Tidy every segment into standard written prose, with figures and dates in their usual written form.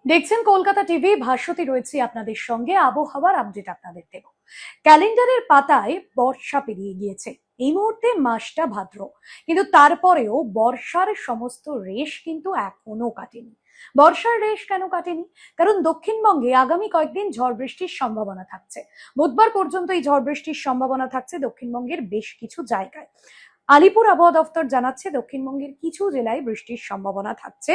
দেখছেন কলকাতা টিভি। ভাস্বতী রয়েছে আপনাদের সঙ্গে। আবহাওয়ার আপডেট আপনাদের দেব। ক্যালেন্ডারের পাতায় বর্ষা পেরিয়ে গিয়েছে। এই মুহূর্তে মাসটা ভাদ্র, কিন্তু তারপরেও বর্ষার সমস্ত রেশ কিন্তু এখনো কাটেনি। বর্ষার রেশ কেন কাটেনি? কারণ দক্ষিণবঙ্গে আগামী কয়েকদিন ঝড় বৃষ্টির সম্ভাবনা থাকছে। বুধবার পর্যন্ত এই ঝড় বৃষ্টির সম্ভাবনা থাকছে দক্ষিণবঙ্গের বেশ কিছু জায়গায়। আলিপুর আবহাওয়া দফতর জানাচ্ছে দক্ষিণবঙ্গের কিছু জেলায় বৃষ্টির সম্ভাবনা থাকছে।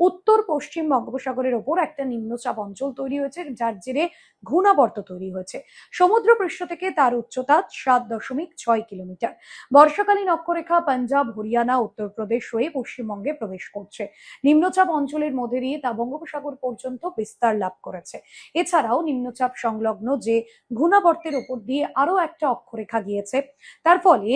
উত্তর পশ্চিম বঙ্গোপসাগরের ওপর একটা নিম্নচাপ অঞ্চল তৈরি হয়েছে, যার জেরে ঘূর্ণাবর্ত তৈরি হয়েছে। সমুদ্র পৃষ্ঠ থেকে তার উচ্চতা 7.6 কিলোমিটার। বর্ষাকালীন অক্ষরেখা পাঞ্জাব, হরিয়ানা, উত্তরপ্রদেশ হয়ে পশ্চিমবঙ্গে প্রবেশ করছে। নিম্নচাপ অঞ্চলের মধ্যে দিয়ে তা বঙ্গোপসাগর পর্যন্ত বিস্তার লাভ করেছে। এছাড়াও নিম্নচাপ সংলগ্ন যে ঘূর্ণাবর্তের ওপর দিয়ে আরো একটা অক্ষরেখা গিয়েছে, তার ফলে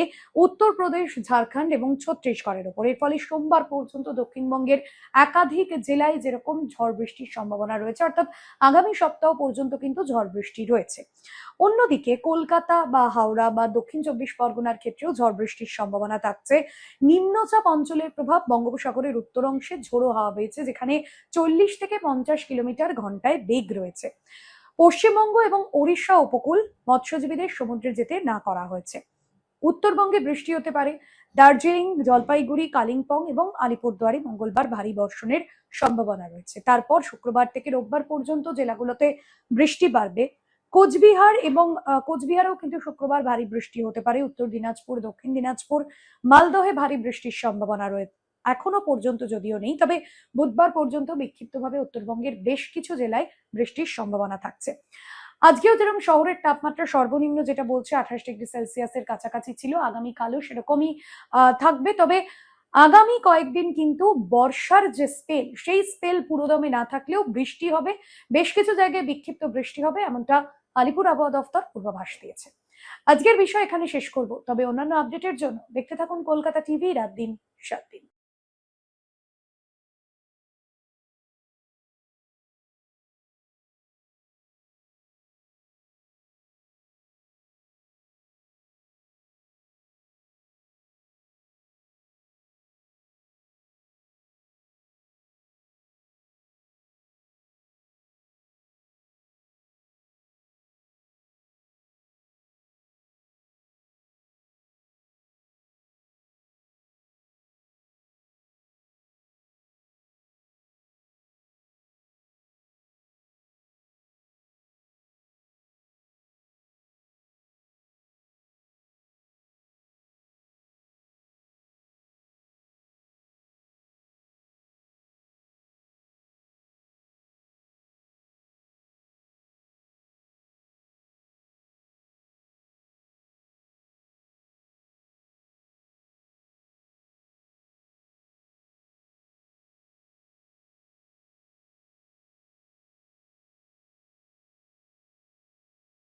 উত্তরপ্রদেশ, ঝাড়খণ্ড এবং ছত্তিশগড়ের ওপর, এর ফলে সোমবার পর্যন্ত দক্ষিণবঙ্গের একাধিক জেলায় যেরকম ঝড় বৃষ্টির সম্ভাবনা রয়েছে, অর্থাৎ আগামী সপ্তাহ পর্যন্ত কিন্তু ঝড় বৃষ্টি রয়েছে। অন্যদিকে কলকাতা বা হাওড়া বা দক্ষিণ চব্বিশ পরগনার ক্ষেত্রেও ঝড় বৃষ্টির সম্ভাবনা থাকছে। নিম্নচাপ অঞ্চলের প্রভাব বঙ্গোপসাগরের উত্তর অংশে ঝোড়ো হাওয়া বইছে, যেখানে 40 থেকে 50 কিলোমিটার ঘন্টায় বেগ রয়েছে। পশ্চিমবঙ্গ এবং ওড়িশা উপকূল মৎস্যজীবীদের সমুদ্রে যেতে না করা হয়েছে। উত্তরবঙ্গে বৃষ্টি হতে পারে। দার্জিলিং, জলপাইগুড়ি, কালিম্পং এবং আলিপুরদুয়ারে মঙ্গলবার ভারী বর্ষণের সম্ভাবনা রয়েছে। তারপর শুক্রবার থেকে রোববার পর্যন্ত জেলাগুলোতে বৃষ্টি বাড়বে। কোচবিহার এবং কোচবিহারেও কিন্তু শুক্রবার ভারী বৃষ্টি হতে পারে। উত্তর দিনাজপুর, দক্ষিণ দিনাজপুর, মালদহে ভারী বৃষ্টির সম্ভাবনা রয়েছে। এখনো পর্যন্ত যদিও নেই, তবে বুধবার পর্যন্ত বিক্ষিপ্তভাবে উত্তরবঙ্গের বেশ কিছু জেলায় বৃষ্টির সম্ভাবনা থাকছে। আজকেও যেরকম শহরের তাপমাত্রা সর্বনিম্ন যেটা বলছে 28 ডিগ্রি সেলসিয়াসের কাছাকাছি ছিল, আগামীকালও সেরকমই থাকবে। তবে আগামী কয়েকদিন কিন্তু বর্ষার যে স্পেল, সেই স্পেল পুরোদমে না থাকলেও বৃষ্টি হবে। বেশ কিছু জায়গায় বিক্ষিপ্ত বৃষ্টি হবে, এমনটা আলিপুর আবহাওয়া দফতর পূর্বাভাস দিয়েছে। আজকের বিষয় এখানে শেষ করব, তবে অন্যান্য আপডেটের জন্য দেখতে থাকুন কলকাতা টিভি। রাত দিন 7 দিন।